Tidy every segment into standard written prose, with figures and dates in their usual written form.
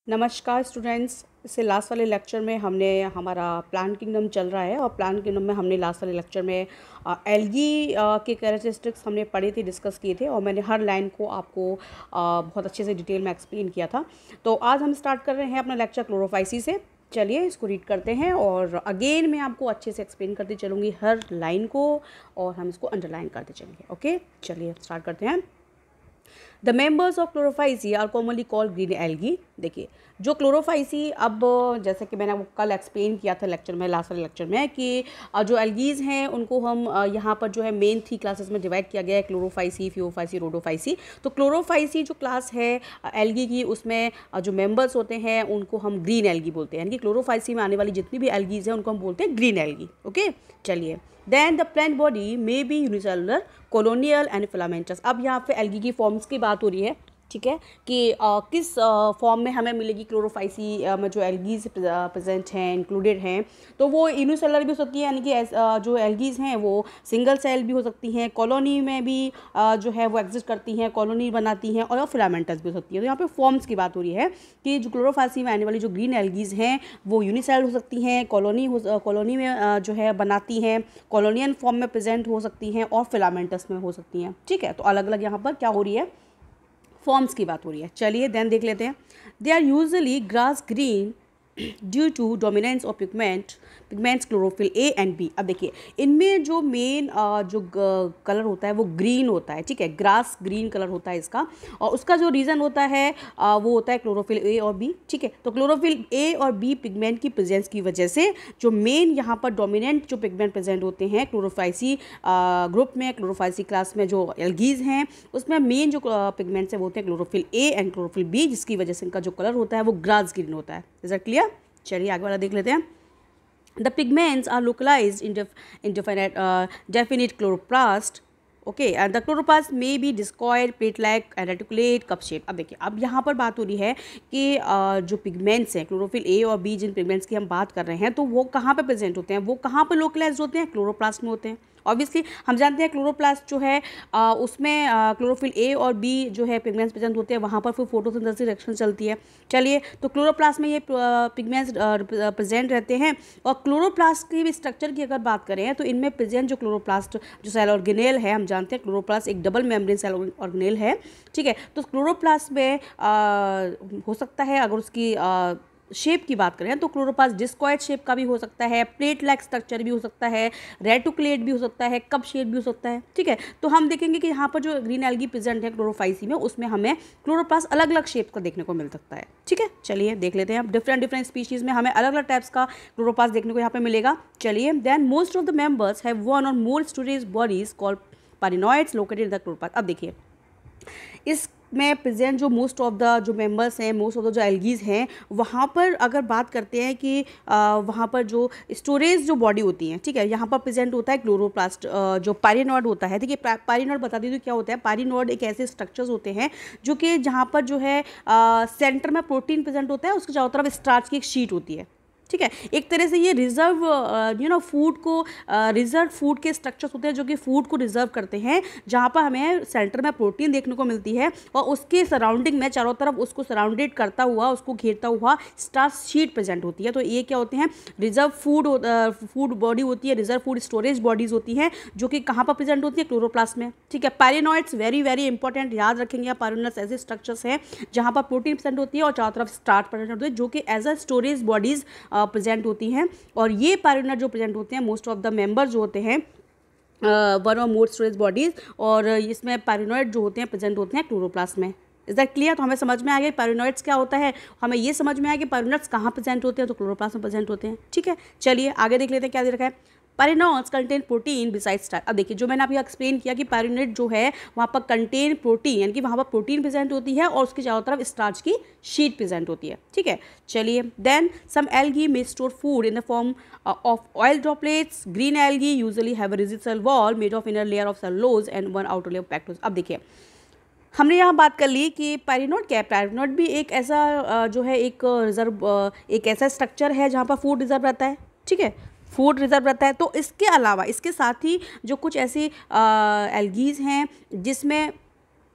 नमस्कार स्टूडेंट्स। इससे लास्ट वाले लेक्चर में हमने हमारा प्लांट किंगडम चल रहा है और प्लांट किंगडम में हमने लास्ट वाले लेक्चर में एल्गी के कैरेक्टरिस्टिक्स हमने पढ़े थे, डिस्कस किए थे और मैंने हर लाइन को आपको बहुत अच्छे से डिटेल में एक्सप्लेन किया था। तो आज हम स्टार्ट कर रहे हैं अपना लेक्चर क्लोरोफाइसी से। चलिए इसको रीड करते हैं और अगेन मैं आपको अच्छे से एक्सप्लेन करती चलूँगी हर लाइन को और हम इसको अंडरलाइन करते चलेंगे। ओके, चलिए स्टार्ट करते हैं। The members of Chlorophyceae are commonly called green algae. देखिए जो क्लोरोफाइसी, अब जैसे कि मैंने वो कल एक्सप्लेन किया था लेक्चर में, लास्ट वाले लेक्चर में, कि जो एल्गीज़ हैं उनको हम यहाँ पर जो है मेन 3 क्लासेस में डिवाइड किया गया है, क्लोरोफाइसी, फियोफाइसी, रोडोफाइसी। तो क्लोरोफाइसी जो क्लास है एल्गी की, उसमें जो मेंबर्स होते हैं उनको हम ग्रीन एल्गी बोलते हैं, यानी कि क्लोरोफाइसी में आने वाली जितनी भी एल्गीज़ हैं उनको हम बोलते हैं ग्रीन एल्गी। ओके, चलिए। Then the plant body may be unicellular, colonial and filamentous. अब यहाँ पे एल्गी की फॉर्म्स की बात हो रही है, ठीक है, कि किस फॉर्म में हमें मिलेगी क्लोरोफाइसी में जो एल्गीज प्रेजेंट हैं, इंक्लूडेड हैं। तो वो यूनिसेलुलर भी हो सकती है, यानी कि जो एल्गीज हैं वो सिंगल सेल भी हो सकती हैं, कॉलोनी में भी जो है वो एग्जिस्ट करती हैं, कॉलोनी बनाती हैं, और फिलामेंटस भी हो सकती है। तो यहाँ पे फॉर्म्स की बात हो रही है कि जो क्लोरोफाइसी में आने वाली जो ग्रीन एल्गीज हैं वो यूनिसेलुलर हो सकती हैं, कॉलोनी में जो है बनाती हैं, कॉलोनियन फॉर्म में प्रेजेंट हो सकती हैं, और फिलामेंटस में हो सकती हैं। ठीक है, तो अलग अलग यहाँ पर क्या हो रही है, फॉर्म्स की बात हो रही है। चलिए देन देख लेते हैं। They are usually grass green due to dominance of pigments chlorophyll A and B. अब देखिए इनमें जो मेन जो कलर होता है वो ग्रीन होता है, ठीक है, ग्रास ग्रीन कलर होता है इसका, और उसका जो रीज़न होता है वो होता है क्लोरोफिल ए और बी। ठीक है, तो क्लोरोफिल ए और बी पिगमेंट की प्रेजेंस की वजह से जो मेन यहाँ पर डोमिनेंट जो पिगमेंट प्रेजेंट होते हैं क्लोरोफाइसी ग्रुप में, क्लोरोफाइसी क्लास में जो एल्गीज हैं उसमें मेन जो पिगमेंट्स हैं वो होते हैं chlorophyll A and chlorophyll B, जिसकी वजह से इनका जो कलर होता है वो ग्रास ग्रीन होता है। Is that clear? चलिए आगे वाला देख लेते हैं। The pigments are localized in definite chloroplast. Okay, and the chloroplast may be discoid, plate-like, and reticulate, cup shape। अब देखिए अब यहाँ पर बात हो रही है कि जो पिगमेंट्स हैं क्लोरोफिल ए और बी, जिन पिगमेंट्स की हम बात कर रहे हैं, तो वो कहाँ पे प्रेजेंट होते हैं, वो कहाँ पर लोकलाइज होते हैं, क्लोरोप्लास्ट में होते हैं। ऑब्वियसली हम जानते हैं क्लोरोप्लास्ट जो है उसमें क्लोरोफिल ए और बी जो है पिगमेंट्स प्रेजेंट होते हैं, वहाँ पर फिर फोटोसिंथेसिस रिएक्शन चलती है। चलिए, तो क्लोरोप्लास्ट में ये पिगमेंट्स प्रेजेंट रहते हैं। और क्लोरोप्लास्ट की भी स्ट्रक्चर की अगर बात करें तो इनमें प्रेजेंट जो क्लोरोप्लास्ट जो सेल ऑर्गेनेल है, हम जानते हैं क्लोरोप्लास्ट एक डबल मेम्ब्रेन सेल ऑर्गेनेल है, ठीक है। तो क्लोरोप्लास्ट में हो सकता है, अगर उसकी शेप की बात करें तो क्लोरोप्लास्ट डिस्कॉइड शेप का भी हो सकता है, प्लेट लाइक स्ट्रक्चर भी हो सकता है, रेटिकुलेट भी हो सकता है, कप शेप भी हो सकता है। ठीक है, तो हम देखेंगे कि यहाँ पर जो ग्रीन एल्गी प्रेजेंट है क्लोरोफाइसी में, उसमें हमें क्लोरोप्लास्ट अलग अलग शेप का देखने को मिल सकता है। ठीक है, चलिए देख लेते हैं। अब डिफरेंट स्पीशीज़ में हमें अलग अलग टाइप्स का क्लोरोप्लास्ट देखने को यहाँ पे मिलेगा। चलिए, then most of the members have one or more storage bodies called pyrenoids located in the chloroplast. अब देखिए इसमें प्रेजेंट जो मोस्ट ऑफ द जो मेंबर्स हैं, मोस्ट ऑफ द जो एल्गीज हैं, वहाँ पर अगर बात करते हैं कि वहाँ पर जो स्टोरेज जो बॉडी होती है, ठीक है, यहाँ पर प्रेजेंट होता है क्लोरोप्लास्ट जो पारिनॉइड होता है। ठीक है, पारिनॉइड बता दीजिए क्या होता है। पारिनॉइड एक ऐसे स्ट्रक्चर्स होते हैं जो कि जहाँ पर जो है सेंटर में प्रोटीन प्रेजेंट होता है, उसके चारों तरफ स्टार्च की एक शीट होती है। ठीक है, एक तरह से ये रिजर्व फूड को रिजर्व फूड के स्ट्रक्चर्स होते हैं जो कि फूड को रिजर्व करते हैं, जहाँ पर हमें सेंटर में प्रोटीन देखने को मिलती है और उसके सराउंडिंग में चारों तरफ उसको सराउंडेड करता हुआ, उसको घेरता हुआ स्टार्च शीट प्रेजेंट होती है। तो ये क्या होते हैं, रिजर्व फूड बॉडी होती है, रिजर्व फूड स्टोरेज बॉडीज होती हैं, जो कि कहाँ पर प्रेजेंट होती है, क्लोरोप्लास्ट में। ठीक है, पारिनॉइड्स वेरी वेरी इंपॉर्टेंट, याद रखेंगे आप। पारिनॉइड्स ऐसे स्ट्रक्चर्स हैं जहाँ पर प्रोटीन प्रेजेंट होती है और चारों तरफ स्टार्च प्रेजेंट होती है, जो कि as a storage bodies present होती हैं। और ये पारिनॉइड जो प्रेजेंट होते हैं, मोस्ट ऑफ द मेंबर जो होते हैं one or more storage bodies, और इसमें पारिनॉइड जो होते हैं प्रेजेंट होते हैं क्लोरोप्लास्ट में। Is that clear? तो हमें समझ में आ गया पारिनॉइड्स क्या होता है, हमें ये समझ में आया कि पारिनॉइड्स कहाँ प्रेजेंट होते हैं, तो क्लोरोप्लास्ट में प्रेजेंट होते हैं। ठीक है, चलिए आगे देख लेते हैं क्या दे रखा है। पारिनॉइड्स कंटेन प्रोटीन बिसाइड स्टार्च। अब देखिए जो मैंने आपको एक्सप्लेन किया कि पारिनॉइड जो है वहाँ पर कंटेन प्रोटीन, यानी कि वहाँ पर प्रोटीन प्रेजेंट होती है और उसके चारों तरफ स्टार्च की शीट प्रेजेंट होती है। ठीक है, चलिए। देन सम एल्गी में store food in the form of oil droplets. Green algae usually have a rigid cell wall made of inner layer of cellulose and one outer layer of pectose. अब देखिए हमने यहाँ बात कर ली कि पारिनॉइड क्या है। पारिनॉइड भी एक ऐसा जो है एक ऐसा स्ट्रक्चर है जहाँ पर फूड रिजर्व रहता है। ठीक है, फूड रिजर्व रहता है। तो इसके अलावा इसके साथ ही जो कुछ ऐसी एल्गीज हैं जिसमें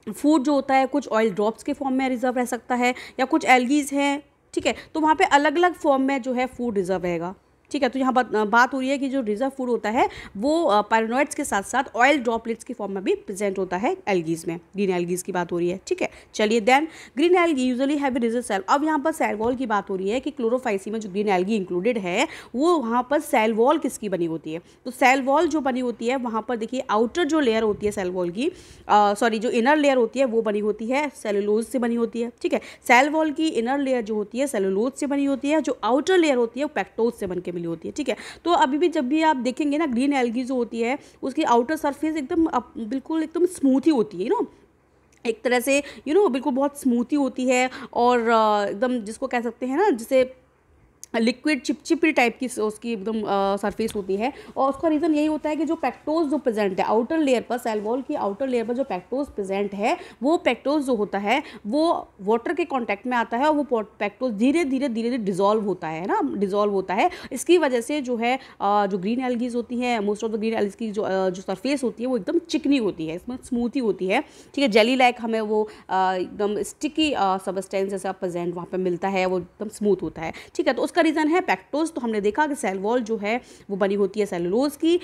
फूड जो होता है कुछ ऑयल ड्रॉप्स के फॉर्म में रिजर्व रह सकता है, या कुछ एल्गीज हैं ठीक है। तो वहाँ पे अलग अलग फॉर्म में जो है फूड रिजर्व रहेगा, ठीक है। तो यहाँ बात हो रही है कि जो रिजर्व फूड होता है वो पायरोनोइड्स के साथ साथ ऑयल ड्रॉपलेट्स की फॉर्म में भी प्रेजेंट होता है एल्गीज में, ग्रीन एल्गीज की बात हो रही है, ठीक है। चलिए then green algae usually have a reserve cell. अब यहाँ पर सेल वॉल की बात हो रही है कि क्लोरोफाइसी में जो ग्रीन एल्गी इंक्लूडेड है वो वहाँ पर सेल वॉल किसकी बनी होती है। तो सेल वॉल जो बनी होती है वहाँ पर देखिए आउटर जो लेयर होती है सेल वॉल की, सॉरी जो इनर लेयर होती है वो बनी होती है सेलुलोज से बनी होती है, ठीक है। सेल वॉल की इनर लेयर जो होती है सेलुलोज से बनी होती है, जो आउटर लेयर होती है वो पेक्टोज से बन के मिली होती है, ठीक है। तो अभी भी जब भी आप देखेंगे ना ग्रीन एल्गी जो होती है उसकी आउटर सरफेस एकदम बिल्कुल एकदम स्मूथ ही होती है ना, एक तरह से बिल्कुल बहुत स्मूथ ही होती है और एकदम जिसको कह सकते हैं ना जिसे लिक्विड चिपचिपी टाइप की उसकी एकदम सरफेस होती है। और उसका रीज़न यही होता है कि जो पेक्टोज जो प्रेजेंट है आउटर लेयर पर, सेल वॉल की आउटर लेयर पर जो पेक्टोज प्रेजेंट है वो पेक्टोज जो होता है वो वाटर के कांटेक्ट में आता है और वो पेक्टोज धीरे धीरे डिजॉल्व होता है ना, डिजॉल्व होता है। इसकी वजह से जो है जो ग्रीन एल्गीज होती हैं, most of the green algae की जो सरफेस होती है वो एकदम चिकनी होती है, इसमें स्मूथ ही होती है, ठीक है। जेली लाइक हमें वो एकदम स्टिकी सबस्टेंस जैसा प्रेजेंट वहाँ पर मिलता है, वो एकदम स्मूथ होता है, ठीक है। तो उसका रीज़न है पेक्टोज। तो हमने देखा कि सेल वॉल जो है वो बनी होती है सेलुलोज की,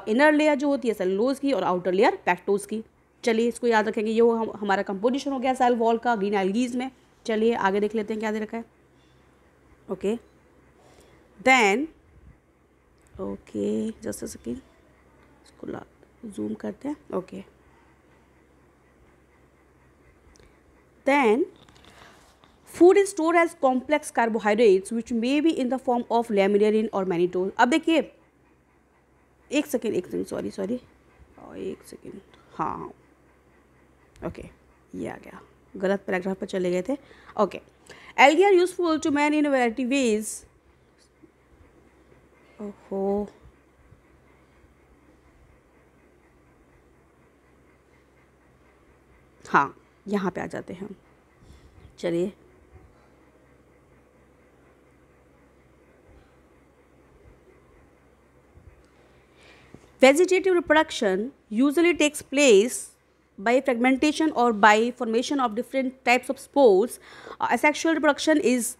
इनर लेयर जो होती है सेलुलोज की और आउटर लेयर पेक्टोज की। चलिए इसको याद रखेंगे, ये हमारा कंपोजिशन हो गया सेल वॉल का ग्रीन एल्गीज में। चलिए आगे देख लेते हैं क्या दे रखा है। Okay then okay just a second, इसको जूम करते हैं। Okay then food is store as complex carbohydrates which may be in the form of laminarin और मैनिटोज। अब देखिए एक सेकेंड सॉरी एक सेकेंड, हाँ ओके ये आ गया, गलत पैराग्राफ पर चले गए थे। Okay algae are useful to man in variety ways. ओहो हाँ यहाँ पे आ जाते हैं हम। चलिए vegetative reproduction usually takes place by fragmentation or by formation of different types of spores. Asexual reproduction is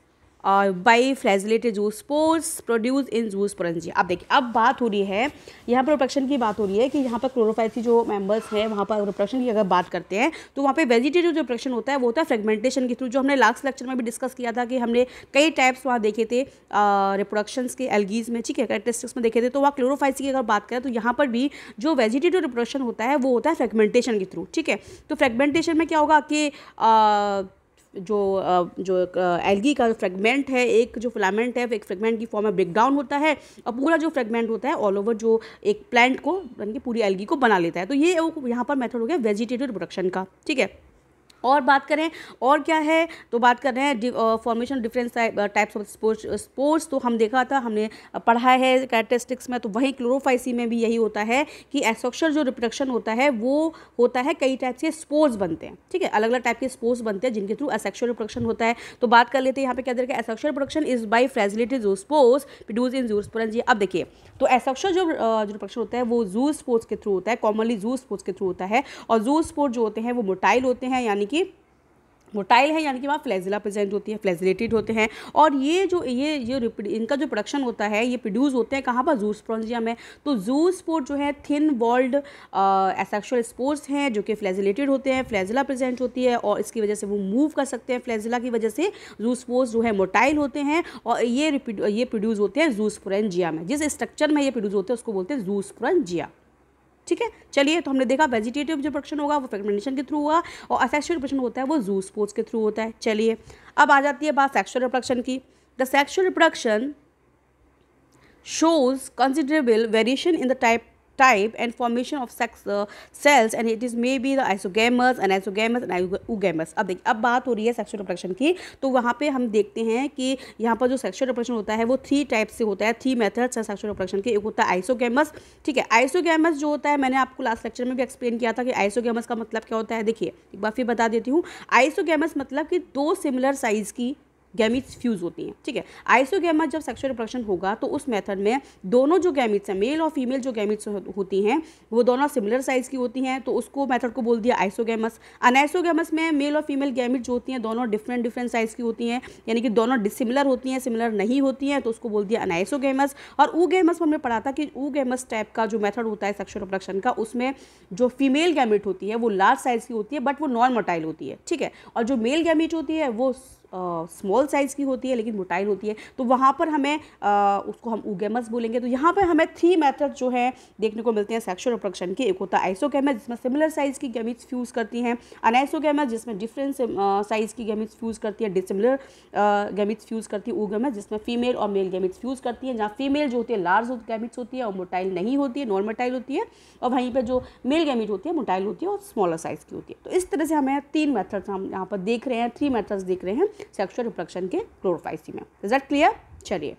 by flagellated zoospores produce in zoosporangia. अब देखिए अब बात हो रही है यहाँ पर रिप्रोडक्शन की बात हो रही है कि यहाँ पर क्लोरोफाइसी जो मेंबर्स हैं वहाँ पर रिप्रोडक्शन की अगर बात करते हैं तो वहाँ पे वेजिटेटिव जो रिप्रोडक्शन होता है वो होता है फ्रेगमेंटेशन के थ्रू, जो हमने लास्ट लेक्चर में भी डिस्कस किया था कि हमने कई टाइप्स वहाँ देखे थे रिप्रोडक्शंस के एल्गीज में, ठीक है, कैरेक्टरिस्टिक्स में देखे थे। तो वहाँ क्लोरोफाइसी की अगर बात करें तो यहाँ पर भी जो वेजिटेटिव रिप्रोडक्शन होता है वो होता है फ्रेगमेंटेशन के थ्रू, ठीक है। तो फ्रेगमेंटेशन में क्या होगा कि जो एल्गी का फ्रेगमेंट है, एक जो फिलामेंट है एक फ्रेगमेंट की फॉर्म में ब्रेक डाउन होता है और पूरा जो फ्रेगमेंट होता है ऑल ओवर जो एक प्लांट को यानी पूरी एल्गी को बना लेता है। तो ये यहाँ पर मेथड हो गया वेजिटेटिव रिप्रोडक्शन का, ठीक है। और बात करें और क्या है तो बात कर रहे हैं formation different types of spores. तो हम देखा था, हमने पढ़ा है कैरेक्टरिस्टिक्स में, तो वहीं क्लोरोफाइसी में भी यही होता है कि एसेक्सुअल जो रिप्रोडक्शन होता है वो होता है कई टाइप के स्पोर्स बनते हैं, ठीक है, अलग अलग टाइप के स्पोर्स बनते हैं जिनके थ्रू एसेक्सुअल रिप्रोडक्शन होता है। तो बात कर लेते हैं यहाँ पे क्या देखा, asexual reproduction is by flagellated zoospores produce in zoosporangia. अब देखिए तो एसेक्सुअल जो रिप्रोडक्शन होता है वो जूस्पोर्स के थ्रू होता है, कॉमनली जूस्पोर्स के थ्रू होता है। और जूस्पोर जो होते हैं वो मोटाइल होते हैं, यानी कि मोटाइल है यानी कि वहाँ फ्लैजिला प्रेजेंट होती है, फ्लैजिलेटेड होते हैं। और ये जो इनका जो प्रोडक्शन होता है ये प्रोड्यूस होते हैं कहाँ पर, जूस्पोरेंजिया में। तो जूस्पोर जो है थिन वॉल्ड एसेक्सुअल स्पोर्स हैं जो कि फ्लैजिलेटेड होते हैं, फ्लैजिला प्रेजेंट होती है और इसकी वजह से वो मूव कर सकते हैं फ्लैजिला की वजह से। जूस्पोर्स जो है मोटाइल होते हैं और ये प्रोड्यूस होते हैं जूस्पोरेंजिया में, जिस स्ट्रक्चर में ये प्रोड्यूस होते हैं उसको बोलते हैं जूस्पोरेंजिया, ठीक है। चलिए तो हमने देखा वेजिटेटिव जो प्रोडक्शन होगा वो फ्रेगमेंटेशन के थ्रू होगा और असेक्सुअल रिप्रोडक्शन होता है वो जूस्पोर्स के थ्रू होता है। चलिए अब आ जाती है बात सेक्सुअल रिप्रोडक्शन की। The sexual reproduction shows considerable variation in the type and formation of sex cells and it is maybe the isogamous, anisogamous and oogamous। अब देखिए अब बात हो रही है सेक्सुअल रिप्रोडक्शन की, तो वहाँ पे हम देखते हैं कि यहाँ पर जो सेक्सुअल रिप्रोडक्शन होता है वो 3 टाइप से होता है, 3 मेथड्स है सेक्सुअल रिप्रोडक्शन के। एक होता है आइसोगैमस, ठीक है। आइसोगैमस जो होता है मैंने आपको लास्ट लेक्चर में भी एक्सप्लेन किया था कि आइसोगैमस का मतलब क्या होता है। देखिए एक बार फिर बता देती हूँ, आइसोगैमस मतलब कि 2 सिमिलर साइज़ की गैमीट्स फ्यूज़ होती हैं, ठीक है। आइसोगैमेट जब सेक्सुअल रिप्रोडक्शन होगा तो उस मेथड में दोनों जो गैमीट्स हैं, मेल और फीमेल जो गैमीट्स होती हैं वो दोनों सिमिलर साइज़ की होती हैं, तो उसको मेथड को बोल दिया आइसोगैमस। अनआइसोगैमस में मेल और फीमेल गैमीट जो होती हैं दोनों डिफरेंट साइज़ की होती हैं, यानी कि दोनों डिसिमिलर होती हैं, सिमिलर नहीं होती हैं, तो उसको बोल दिया अनआइसोगैमस। और ऊगैमस हमने पढ़ा था कि ऊगैमस टाइप का जो मेथड होता है सेक्सुअल रिप्रोडक्शन का, उसमें जो फीमेल गैमीट होती है वो लार्ज साइज़ की होती है बट वो नॉन मोटाइल होती है, ठीक है। और जो मेल गैमीट होती है वो स्मॉल साइज़ की होती है लेकिन मोटाइल होती है, तो वहाँ पर हमें उसको हम ऊगैमस बोलेंगे। तो यहाँ पर हमें 3 मेथड जो है देखने को मिलते हैं सेक्सुअल रिप्रोडक्शन के। एक होता है आइसोगैमेट जिसमें सिमिलर साइज़ की गैमीट्स फ्यूज़ करती हैं, अनआइसोगैमेट जिसमें डिफरेंट साइज़ की गैमीट्स फ्यूज़ करती है, डिसिमिलर गैमीट्स फ्यूज़ करती है ऊगैमेट जिसमें फीमेल और मेल गैमीट्स फ्यूज़ करती हैं, जहाँ फीमेल जो होती है लार्ज गैमीट्स होती है और मोटाइल नहीं होती है, नॉन मोटाइल होती है, और वहीं पर जो मेल गैमीट होती है मोटाइल होती है और स्मॉलर साइज़ की होती है। तो इस तरह से हमें 3 मेथड्स हम यहाँ पर देख रहे हैं, 3 मेथड्स देख रहे हैं सेक्सुअल रिप्रोडक्शन के क्लोरोफाइसी में। Is that clear? चलिए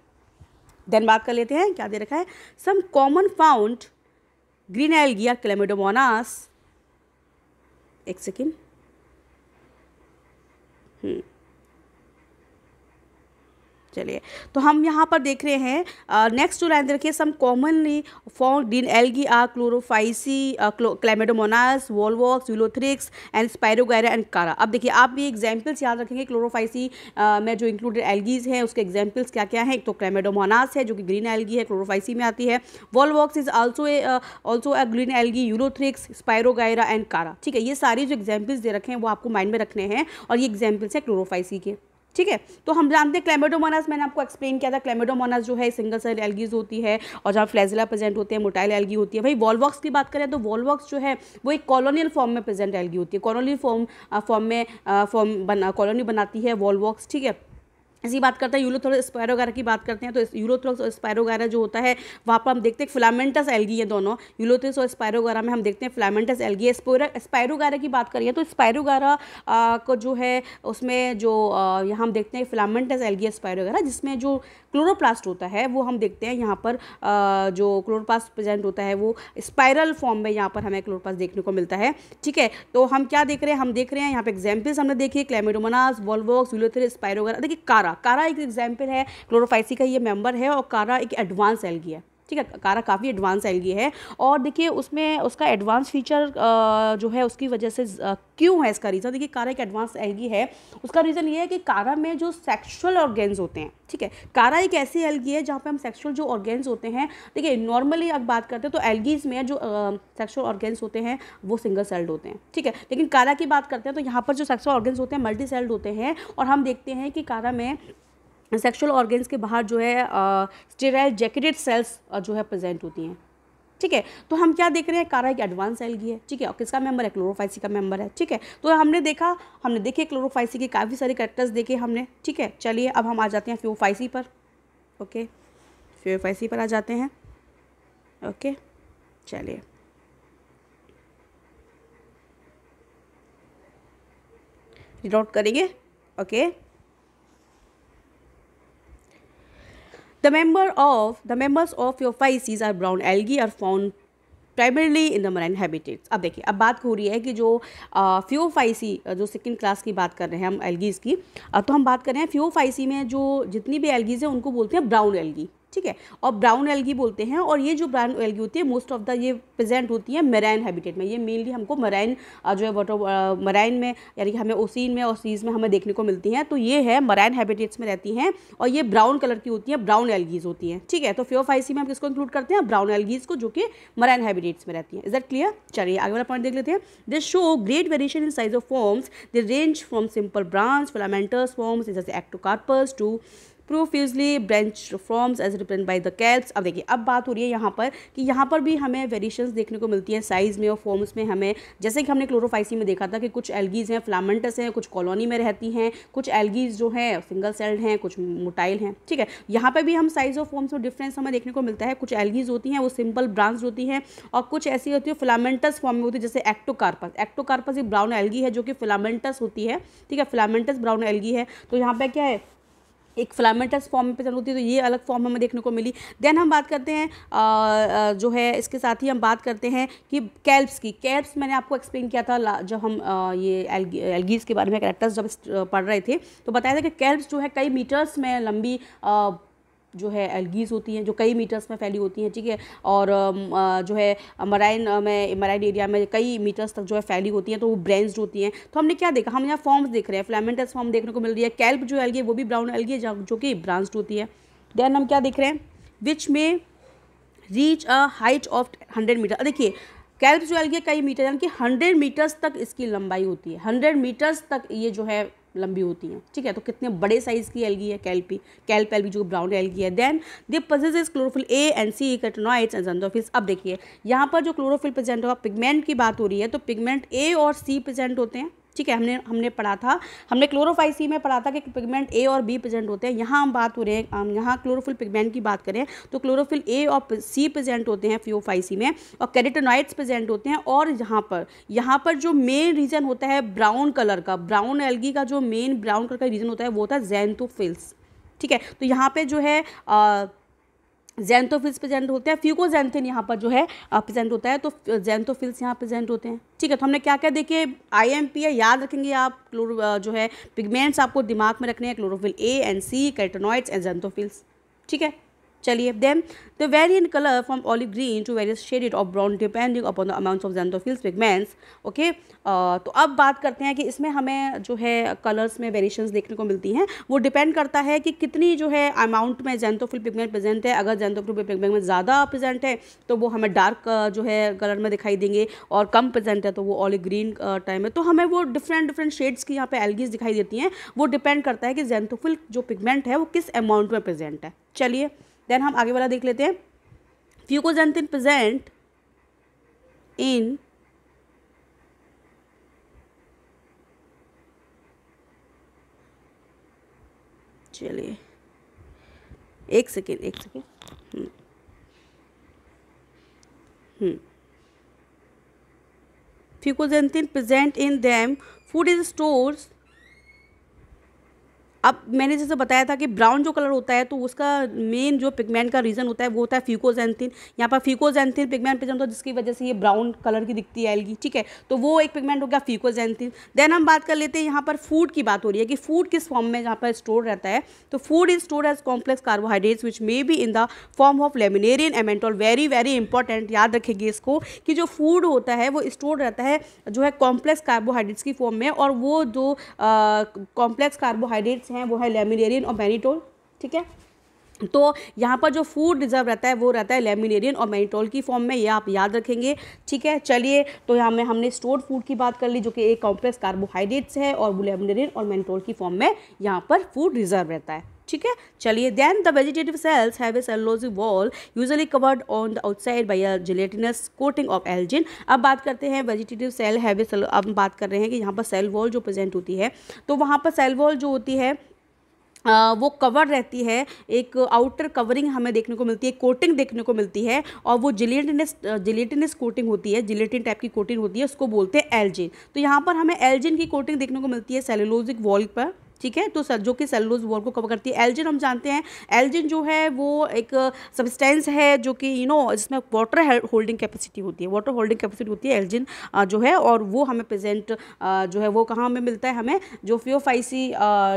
देन बात कर लेते हैं, क्या दे रखा है, some common found green algae या क्लेमिडोमोनास। एक सेकेंड, चलिए तो हम यहाँ पर देख रहे हैं नेक्स्ट जो लाइन देखिए, some commonly found green algae are chlorophyceae, chlamydomonas, volvox, ulothrix and spirogyra and chara. अब देखिए आप भी एग्जांपल्स याद रखेंगे क्लोरोफाइसी में जो इंक्लूडेड एल्गीज हैं उसके एग्जांपल्स क्या क्या हैं। एक तो क्लेमिडोमोनास है जो कि ग्रीन एल्गी है, क्लोरोफाइसी में आती है। Volvox is also a green algae, Ulothrix, spirogyra and कारा, ठीक है। ये सारी जो एग्जाम्पल्स दे रखे हैं वो आपको माइंड में रखने हैं और ये एग्जाम्पल्स हैं क्लोरोफाइसी के, ठीक है। तो हम जानते हैं क्लेमिडोमोनास, मैंने आपको एक्सप्लेन किया था, क्लेमिडोमोनास जो है सिंगल सेल एल्गीज होती है और जहाँ फ्लैजिला प्रेजेंट होते हैं मोटाइल एल्गी होती है। भाई वॉलवॉक्स की बात करें तो वॉलवॉक्स जो है वो एक कॉलोनियल फॉर्म में प्रेजेंट एल्गी होती है, कॉलोनियल फॉर्म में कॉलोनी बनाती है वॉलवॉक्स, ठीक है। इसी बात करते हैं यूलोथ्रिक्स स्पायरोगायरा की बात करते हैं, तो यूलोथ्रिक्स और स्पायरोगायरा जो होता है वहाँ पर हम देखते हैं फिलामेंटस एल्गी है दोनों, यूलोथ्रिक्स और स्पायरोगायरा में हम देखते हैं फिलामेंटस एल्गी है। स्पायरोगायरा की बात करिए तो स्पायरोगायरा को जो है उसमें जो यहाँ हम देखते हैं फिलामेंटस एल्गी है स्पायरोगायरा, जिसमें जो क्लोरोप्लास्ट होता है वो हम देखते हैं यहाँ पर जो क्लोरोप्लास्ट प्रेजेंट होता है वो स्पायरल फॉर्म में यहाँ पर हमें क्लोरोप्लास्ट देखने को मिलता है, ठीक है। तो हम क्या देख रहे हैं, हम देख रहे हैं यहाँ पे एग्जाम्पल्स हमने देखिए, क्लेमिडोमोनास, वॉलवॉक्स, यूलोथ्रिक्स, स्पायरोगायरा। देखिए कारा एक एग्जाम्पल है, क्लोरोफाइसी का ये मेंबर है और कारा एक एडवांस एल्गी है, ठीक है। कारा काफ़ी एडवांस एल्गी है और देखिए उसमें उसका एडवांस फीचर जो है उसकी वजह से क्यों है, इसका रीज़न देखिए, कारा एक एडवांस एल्गी है, उसका रीज़न ये है कि कारा में जो सेक्सुअल ऑर्गेन्स होते हैं, ठीक है। कारा एक ऐसी एल्गी है जहाँ पे हम सेक्सुअल जो ऑर्गेन्स होते हैं, देखिए नॉर्मली अब बात करते हैं तो एल्गीज में जो सेक्सुअल ऑर्गेन्स होते हैं वो सिंगल सेल्ड होते हैं, ठीक है। लेकिन कारा की बात करते हैं तो यहाँ पर जो सेक्सुअल ऑर्गेन्स होते हैं मल्टी सेल्ड होते हैं और हम देखते हैं कि कारा में सेक्सुअल ऑर्गेन्स के बाहर जो है स्टेराइल जैकेटेड सेल्स जो है प्रेजेंट होती हैं, ठीक है। तो हम क्या देख रहे हैं, कारा एक एडवांस एल्गी है, ठीक है। और किसका मेंबर है, क्लोरोफाइसी का मेंबर है, ठीक है। तो हमने देखे क्लोरोफाइसी के काफ़ी सारे कैरेक्टर्स देखे हमने, ठीक है। चलिए अब हम आ जाते हैं फियोफाइसी पर, ओके। फियोफाइसी पर आ जाते हैं, ओके। चलिए रीड आउट करेंगे, okay. The members of Phaeophyces are brown algae are found primarily in the marine habitats. अब देखिए अब बात हो रही है कि जो फियोफाइसी जो सेकंड क्लास की बात कर रहे हैं हम एल्गीज़ की, तो हम बात कर रहे हैं फियोफाइसी में जो जितनी भी एल्गीज़ हैं उनको बोलते हैं ब्राउन एल्गी, ठीक है। और ब्राउन एल्गी बोलते हैं और ये जो ब्राउन एल्गी होती है मोस्ट ऑफ द ये प्रेजेंट होती है मराइन हैबिटेट में, ये मेनली हमको मराइन जो है वाटर मराइन में यानी कि हमें ओसीन में और सीज में हमें देखने को मिलती हैं, तो ये है मराइन हैबिटेट्स में रहती हैं और ये ब्राउन कलर की होती है, ब्राउन एल्गीज होती हैं, ठीक है। तो फियोफाइसी में हम किसको इंक्लूड करते हैं, ब्राउन एल्गीज को, जो कि मराइन हैबिटेट्स में रहती हैं। Is that clear? चलिए आगे वाला पॉइंट देख लेते हैं। They show great variation in size of forms, they range from simple branch filamentous forms जैसे ectocarpus to profusely branch forms as represent by the kelps. अब देखिए अब बात हो रही है यहाँ पर कि यहाँ पर भी हमें वेरिएशंस देखने को मिलती हैं साइज़ में और फॉर्म्स में। हमें जैसे कि हमने क्लोरोफाइसी में देखा था कि कुछ एल्गीज हैं फिलामेंटस हैं, कुछ कॉलोनी में रहती हैं, कुछ एल्गीज जो हैं सिंगल सेल्ड हैं, कुछ मोटाइल हैं, ठीक है। यहाँ पर भी हम साइज़ और फॉर्म्स में डिफरेंस हमें देखने को मिलता है। कुछ एल्गीज होती हैं वो सिंपल ब्रांच होती हैं और कुछ ऐसी होती है फिलामेंटस फॉर्म में होती है, जैसे एक्टोकार्पस। एक्टोकार्पस एक ब्राउन एल्गी है जो कि फिलामेंटस होती है, ठीक है, फिलामेंटस ब्राउन एल्गी है। तो यहाँ पर क्या है, एक फिलामेंटस फॉर्म में प्रेजेंट होती है, तो ये अलग फॉर्म हमें देखने को मिली। देन हम बात करते हैं जो है इसके साथ ही हम बात करते हैं कि कैल्प्स की। कैल्प्स मैंने आपको एक्सप्लेन किया था जब हम ये एल्गीज के बारे में कैरेक्टर्स जब पढ़ रहे थे, तो बताया था कि कैल्प्स जो है कई मीटर्स में लंबी जो है एल्गीज होती हैं, जो कई मीटर्स में फैली होती हैं, ठीक है। और जो है मराइन एरिया में कई मीटर्स तक जो है फैली होती हैं, तो वो ब्रांच्ड होती हैं। तो हमने क्या देखा, हम यहाँ फॉर्म्स देख रहे हैं, फिलामेंटस फॉर्म देखने को मिल रही है। कैल्प जो एल्गी है वो भी ब्राउन एल्गी है जो कि ब्रांच्ड होती है। देन हम क्या देख रहे हैं, विच में reach a height of 100 metre. देखिए कैल्प जो एल्गी कई मीटर यानी कि 100 मीटर्स तक इसकी लंबाई होती है, 100 मीटर्स तक ये जो है लंबी होती हैं, ठीक है। तो कितने बड़े साइज़ की एल्गी है कैल्प एल्गी जो ब्राउन एल्गी है। Then they possesses chlorophyll A and c, carotenoids and xanthophylls. अब देखिए यहाँ पर जो क्लोरोफिल प्रेजेंट होगा, पिगमेंट की बात हो रही है, तो पिगमेंट ए और सी प्रेजेंट होते हैं, ठीक है। हमने पढ़ा था, हमने क्लोरोफाइसी में पढ़ा था कि पिगमेंट ए और बी प्रेजेंट होते हैं। यहाँ हम बात हो रहे हैं, हम यहाँ क्लोरोफिल पिगमेंट की बात करें तो क्लोरोफिल ए और सी प्रेजेंट होते हैं फियोफाइसी में, और कैरोटीनॉइड्स प्रेजेंट होते हैं। और यहाँ पर जो मेन रीजन होता है ब्राउन कलर का, ब्राउन एल्गी का जो मेन ब्राउन कलर का रीजन होता है वो होता है ज़ेनथोफिल्स, ठीक है। तो यहाँ पे जो है ज़ेनथोफिल्स प्रेजेंट होते हैं, फ्यूकोजेंथिन यहाँ पर जो है प्रेजेंट होता है, तो ज़ेनथोफिल्स यहाँ प्रेजेंट होते हैं, ठीक है। तो हमने क्या क्या देखे, IMP है, याद रखेंगे आप, जो है पिगमेंट्स आपको दिमाग में रखने हैं, chlorophyll A and c, carotenoids and xanthophylls, ठीक है। चलिए then the vary in colour from olive green to various shaded of brown depending upon the amounts of xanthophylls pigments, okay. तो अब बात करते हैं कि इसमें हमें जो है कलर्स में वेरिएशंस देखने को मिलती हैं, वो डिपेंड करता है कि कितनी जो है अमाउंट में ज़ेनथोफिल पिगमेंट प्रेजेंट है। अगर ज़ेनथोफिल पिगमेंट ज़्यादा प्रेजेंट है तो वो हमें डार्क जो है कलर में दिखाई देंगे, और कम प्रेजेंट है तो वो ऑलिव ग्रीन टाइम है, तो हमें वो डिफरेंट शेड्स की यहाँ पे एल्गीज दिखाई देती हैं। वो डिपेंड करता है कि ज़ेनथोफिल जो पिगमेंट है वो किस अमाउंट में प्रेजेंट है। चलिए देन हम आगे वाला देख लेते हैं। फ्यूकोजेंथिन प्रेजेंट इन चलिए एक second fucoxanthin present in them food is stores. अब मैंने जैसे बताया था कि ब्राउन जो कलर होता है तो उसका मेन जो पिगमेंट का रीज़न होता है वो होता है फ्यूकोजेंथिन। यहाँ पर फ्यूकोजेंथिन पिगमेंट प्रेजेंट होता है जिसकी वजह से ये ब्राउन कलर की दिखती है एल्गी, ठीक है। तो वो एक पिगमेंट हो गया फ्यूकोजेंथिन। देन हम बात कर लेते हैं, यहाँ पर फूड की बात हो रही है कि फूड किस फॉर्म में यहाँ पर स्टोर रहता है, तो food is store as complex carbohydrates which may be in the form of laminarin mannitol. Very very important, याद रखेंगे इसको कि जो फूड होता है वो स्टोर रहता है जो है कॉम्प्लेक्स कार्बोहाइड्रेट्स की फॉर्म में, और वो जो कॉम्प्लेक्स कार्बोहाइड्रेट्स हैं वो है लेमिनेरियन और मैनिटोल, ठीक है। तो यहाँ पर जो फूड रिजर्व रहता है वो रहता है लेमिनेरियन और मैनिटोल की फॉर्म में, ये आप याद रखेंगे, ठीक है। चलिए तो यहाँ में हमने स्टोर्ड फूड की बात कर ली जो कि एक कॉम्प्लेक्स कार्बोहाइड्रेट्स है, और वो लेमिनेरियन और मैनिटोल की फॉर्म में यहाँ पर फूड रिजर्व रहता है, ठीक है। चलिए then the vegetative cells have a cellulosic wall usually covered on the outside by a gelatinous coating of algin. अब बात करते हैं वेजिटेटिव सेल हैव ए, अब हम बात कर रहे हैं कि यहाँ पर सेल वॉल जो प्रेजेंट होती है, तो वहाँ पर सेल वॉल जो होती है वो कवर रहती है, एक आउटर कवरिंग हमें देखने को मिलती है, कोटिंग देखने को मिलती है, और वो जिलेटिनस कोटिंग होती है, जिलेटिन टाइप की कोटिंग होती है, उसको बोलते हैं एल्जिन। तो यहाँ पर हमें एल्जिन की कोटिंग देखने को मिलती है सेलुलोजिक वॉल पर, ठीक है। तो जो कि सेलुलोज वॉल को कवर करती है। एल्जिन हम जानते हैं, एल्जिन जो है वो एक सब्सटेंस है जो कि जिसमें वाटर होल्डिंग कैपेसिटी होती है, वाटर होल्डिंग कैपेसिटी होती है एल्जिन जो है, और वो हमें प्रेजेंट जो है वो कहाँ हमें मिलता है, हमें जो फियोफाइसी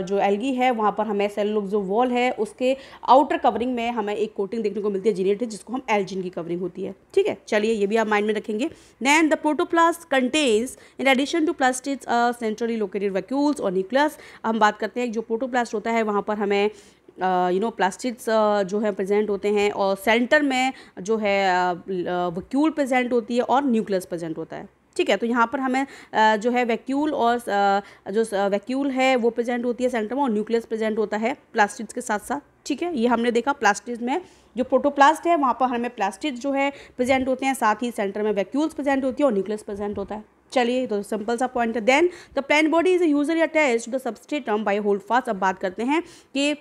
जो एल्गी है वहाँ पर हमें सेलुलोज जो वॉल है उसके आउटर कवरिंग में हमें एक कोटिंग देखने को मिलती है जिलेटिन, जिसको हम एल्जिन की कवरिंग होती है, ठीक है। चलिए ये भी आप माइंड में रखेंगे। Then the protoplast contains in addition to plastids centrally located vacuoles और न्यूक्लियस। हम बात करते हैं जो प्रोटोप्लास्ट होता है वहाँ पर हमें प्लास्टिड्स जो है प्रेजेंट होते हैं, और सेंटर में जो है वैक्यूल प्रेजेंट होती है और न्यूक्लियस प्रेजेंट होता है, ठीक है। तो यहाँ पर हमें जो है वैक्यूल और जो वैक्यूल है वो प्रेजेंट होती है सेंटर में, और न्यूक्लियस प्रेजेंट होता है प्लास्टिड्स के साथ साथ, ठीक है। ये हमने देखा प्लास्टिड्स में जो प्रोटोप्लास्ट है वहाँ पर हमें प्लास्टिड्स जो है प्रेजेंट होते हैं, साथ ही सेंटर में वैक्यूल्स प्रेजेंट होती है और न्यूक्लियस प्रेजेंट होता है। चलिए तो सिंपल सा पॉइंट है। Then the plant body is usually attached to the substratum by hold fast. अब बात करते हैं कि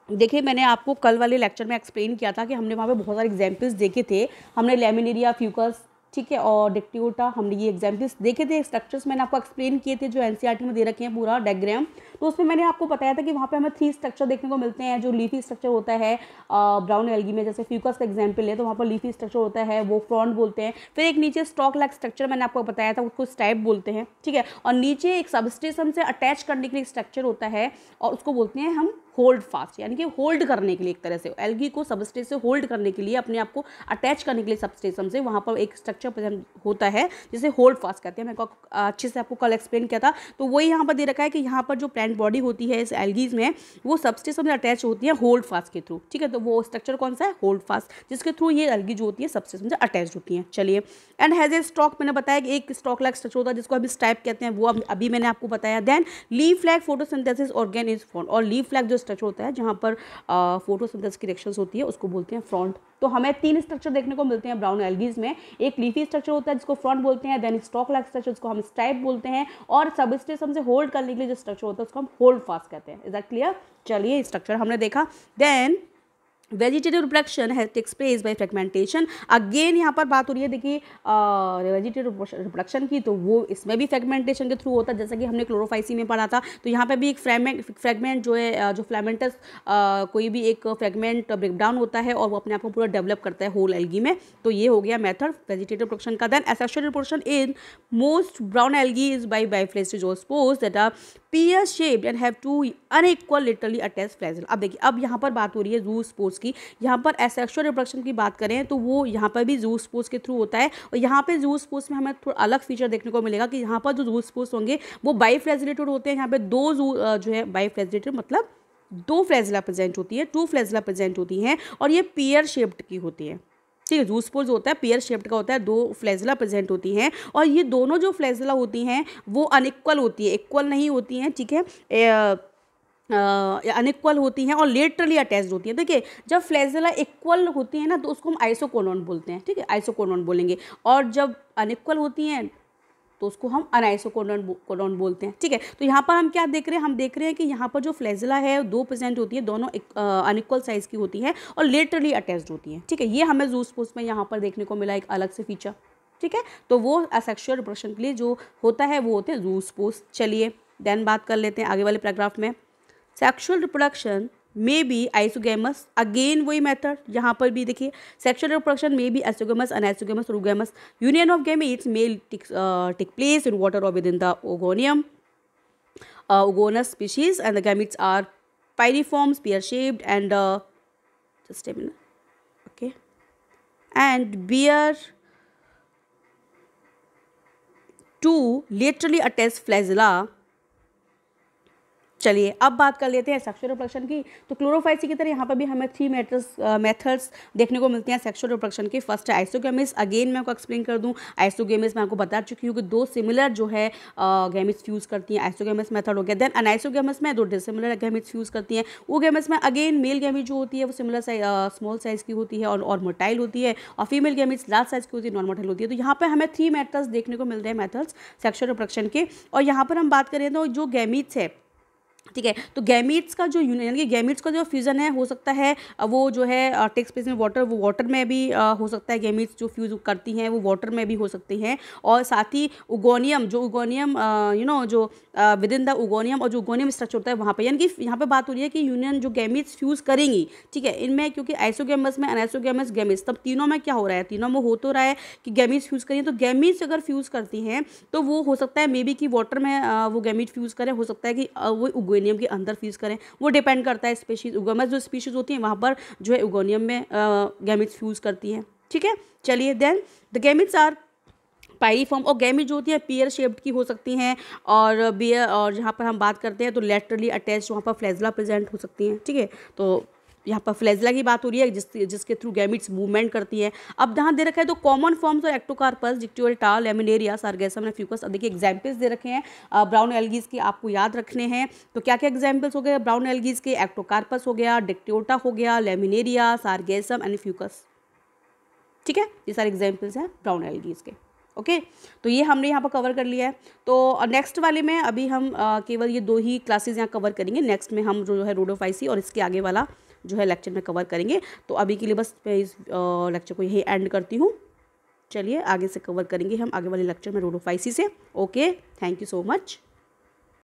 देखिए मैंने आपको कल वाले लेक्चर में एक्सप्लेन किया था कि हमने वहाँ पे बहुत सारे एग्जाम्पल्स देखे थे। हमने लेमिनेरिया, फ्यूकस ठीक है, और डिक्टियोटा हमने ये एग्जाम्पल्स देखे थे, स्ट्रक्चर्स मैंने आपको एक्सप्लेन किए थे जो एनसीईआरटी में दे रखे हैं पूरा डायग्राम। तो उसमें मैंने आपको बताया था कि वहाँ पे हमें 3 स्ट्रक्चर देखने को मिलते हैं। जो लीफी स्ट्रक्चर होता है ब्राउन एल्गी में, जैसे फ्यूकस का एग्जाम्पल है तो वहाँ पर लीफी स्ट्रक्चर होता है, वो फ्रॉन्ट बोलते हैं। फिर एक नीचे स्टॉक लाइक स्ट्रक्चर मैंने आपको बताया था, उसको स्टाइप बोलते हैं, ठीक है। और नीचे एक सबस्टेशन से अटैच करने के लिए स्ट्रक्चर होता है और उसको बोलते हैं हम होल्ड फास्ट, यानी कि होल्ड करने के लिए, एक तरह से एल्गी को सबस्टेशन से होल्ड करने के लिए, अपने आप को अटैच करने के लिए सबस्टेशन से वहाँ पर एक स्ट्रक्चर प्रेजेंट होता है जिसे होल्ड फास्ट कहते हैं। मैं अच्छे से आपको कल एक्सप्लेन किया था। तो वही यहाँ पर दे रखा है कि यहाँ पर जो प्लांट बॉडी होती है इस एल्गीज में, वो सबस्टेशन में अटैच होती है होल्ड फास्ट के थ्रू, ठीक है। तो वो स्ट्रक्चर कौन सा है? होल्ड फास्ट, जिसके थ्रू ये एल्गी जो होती है सबस्टेशन से अटैच होती है। चलिए, एंड हैज ए स्टॉक, मैंने बताया कि एक स्टॉक लाइक स्ट्रक्चर होता है जिसको अभी स्टाइप कहते हैं, वो अभी मैंने आपको बताया। Then leaf flag photosynthesis organ is front, और लीफ फ्लैग जो स्ट्रक्चर होता है जहाँ पर फोटोसिंथेसिस की रिएक्शंस होती है उसको बोलते हैं फ्रंट। तो हमें 3 स्ट्रक्चर देखने को मिलते हैं ब्राउन एल्गीज में। एक लीफी स्ट्रक्चर होता है जिसको फ्रंट बोलते हैं, देन स्टॉक लाइक स्ट्रक्चर जिसको हम स्टाइप बोलते हैं, और सबस्टेशन से होल्ड करने के लिए जो स्ट्रक्चर होता है उसको हम होल्ड फास्ट कहते हैं। Is that clear? चलिए, स्ट्रक्चर हमने देखा। Then vegetative reproduction has takes place by fragmentation. Again यहाँ पर बात हो रही है, देखिए वेजिटेटिव रिप्रोडक्शन की, तो वो इसमें भी फ्रेगमेंटेशन के थ्रू होता है, जैसा कि हमने क्लोरोफाइसी में पढ़ा था। तो यहाँ पे भी एक फ्रेगमेंट जो है, जो फ्लैमेंटस कोई भी एक फ्रेगमेंट ब्रेकडाउन होता है और वो अपने आप को पूरा डेवलप करता है होल एल्गी में। तो ये हो गया मेथड वेजिटेटिव रिप्रोडक्शन का। Then asexual reproduction in most brown algae is by biflagellate zoospores that are pear shaped and have two unequal laterally attached flagella। अब देखिए, अब यहाँ पर बात हो रही है ज़ूस्पोर्स की। यहाँ पर एसेक्सुअल रिप्रोडक्शन की बात करें तो वो यहाँ पर भी ज़ूस्पोर्स के थ्रू होता है, और यहाँ पे ज़ूस्पोर्स में हमें थोड़ा अलग फीचर देखने को मिलेगा कि यहाँ पर जो ज़ूस्पोर्स होंगे वो बाइफ्लैजिलेटेड होते हैं। यहाँ पे दो जो है बाइफ्लैजिलेटेड मतलब 2 फ्लैजिला प्रेजेंट होती है, 2 फ्लैजिला प्रेजेंट होती हैं, और ये पियर शेप्ड की होती है, ठीक है। ज़ूस्पोर्स होता है पियर शेप्ड का होता है, 2 फ्लैजिला प्रेजेंट होती हैं, और ये दोनों जो फ्लैजिला होती हैं वो अनइक्वल होती है, इक्वल नहीं होती हैं, ठीक है, अनइक्वल होती हैं और लेटरली अटैच्ड होती हैं। देखिए, जब फ्लैजिला इक्वल होती हैं ना तो उसको हम आइसोकोनॉन बोलते हैं, ठीक है, आइसोकोनॉन बोलेंगे, और जब अनइक्वल होती हैं तो उसको हम अनआइसोकोनॉन बोलते हैं, ठीक है। तो यहाँ पर हम क्या देख रहे हैं? हम देख रहे हैं कि यहाँ पर जो फ्लैजिला है 2 प्रेजेंट होती है, दोनों अनइक्वल साइज की होती हैं और लेटरली अटैच्ड होती हैं, ठीक है। ये हमें ज़ूस्पोर्स में यहाँ पर देखने को मिला एक अलग से फीचर, ठीक है। तो वो असेक्सुअल रिप्रोडक्शन के लिए जो होता है वो होते हैं ज़ूस्पोर्स। चलिए, देन बात कर लेते हैं आगे वाले पैराग्राफ में। Sexual reproduction may be isogamous, again वही मेथड, यहाँ पर भी देखिए sexual reproduction may be isogamous, anisogamous, oogamous. Union of gametes may take place in water or within the oogonium oogamous species, and the gametes are pyriforms, pear shaped, and just a minute, okay, and bear 2 laterally attached flagella। चलिए, अब बात कर लेते हैं sexual reproduction की। तो Chlorophyceae की तरह यहाँ पर भी हमें 3 मेथड्स देखने को मिलते हैं सेक्सुअल रिप्रोडक्शन की। फर्स्ट है आइसोगेमिस। अगेन मैं आपको एक्सप्लेन कर दूँ, आइसोगेमिस मैं आपको बता चुकी हूँ कि 2 सिमिलर जो है गैमिट्स फ्यूज़ करती हैं, आइसोगेमिस मेथड हो गया। देन अनआइसोगेमिस में 2 डिसिमिलर गैमिट्स फ्यूज़ करती हैं। ओगेमिस में अगेन मेल गैमिट जो होती है वो सिमिलर स्मॉल साइज़ की होती है और मोटाइल होती है, और फीमेल गैमिट्स लार्ज साइज़ की होती है, नॉन मोटाइल होती है। तो यहाँ पर हमें 3 मेथड्स देखने को मिल रहे हैं, मेथड्स सेक्सुअल रिप्रोडक्शन के। और यहाँ पर हम बात करें तो जो गैमिट्स है, ठीक है, तो गैमीट्स का जो यूनियन, यानी कि गैमीट्स का जो फ्यूज़न है हो सकता है वो जो है टेक्स प्लेस में वाटर, वो वाटर में भी हो सकता है। गैमीट्स जो फ्यूज़ करती हैं वो वाटर में भी हो सकती हैं, और साथ ही उगोनियम, जो उगोनियम जो विद इन द उगोनियम, और जो उगोनियम स्ट्रक्चर होता है वहाँ पे, यानी कि यहाँ पे बात हो रही है कि यूनियन जो गैमीट्स फ्यूज़ करेंगी, ठीक है, इनमें क्योंकि आइसोगेमस में अनआइसोगेमस गैमीट्स, तब तीनों में क्या हो रहा है, तीनों में हो तो रहा है कि गैमीट्स फ्यूज़ करें। तो गैमीट्स अगर फ्यूज़ करती हैं तो वो हो सकता है मे बी कि वाटर में वो गैमीट फ्यूज़ करें, हो सकता है कि वो उगोनियम के अंदर फ्यूज़ करें, वो डिपेंड करता है स्पीशीज। उगोमस जो स्पीशीज होती हैं वहाँ पर जो है उगोनियम में गैमिट्स फ्यूज़ करती हैं, ठीक है। चलिए, देन द गैमिट्स आर पाइरीफॉर्म, और गैमिट जो होती है पियर शेप्ड की हो सकती हैं, और बियर, और यहाँ पर हम बात करते हैं तो लेटरली अटैच्ड वहाँ पर फ्लैजिला प्रेजेंट हो सकती हैं, ठीक है। तो यहाँ पर फ्लैजिला की बात हो रही है जिसके थ्रू गैमिट्स मूवमेंट करती हैं। अब यहाँ दे रखा है तो कॉमन फॉर्म्स और Ectocarpus, Dictyota, laminaria, sargassum and Fucus. अब देखिए एग्जाम्पल्स दे रखे हैं ब्राउन एल्गीज के, आपको याद रखने हैं। तो क्या क्या एग्जाम्पल्स हो गए ब्राउन एल्गीज के? एक्टोकार्पस हो गया, डिक्टियोटा हो गया, लेमिनेरिया, सार्गेसम एंड फ्यूकस, ठीक है। ये सारे एग्जाम्पल्स हैं ब्राउन एल्गीज के, ओके। तो ये हमने यहाँ पर कवर कर लिया है। तो नेक्स्ट वाले में अभी हम केवल ये 2 ही क्लासेज यहाँ कवर करेंगे। नेक्स्ट में हम जो है रोडोफाइसी और इसके आगे वाला जो है लेक्चर में कवर करेंगे। तो अभी के लिए बस मैं इस लेक्चर को यही एंड करती हूँ। चलिए आगे से कवर करेंगे हम आगे वाले लेक्चर में रोडोफाइसी से। Okay, thank you so much.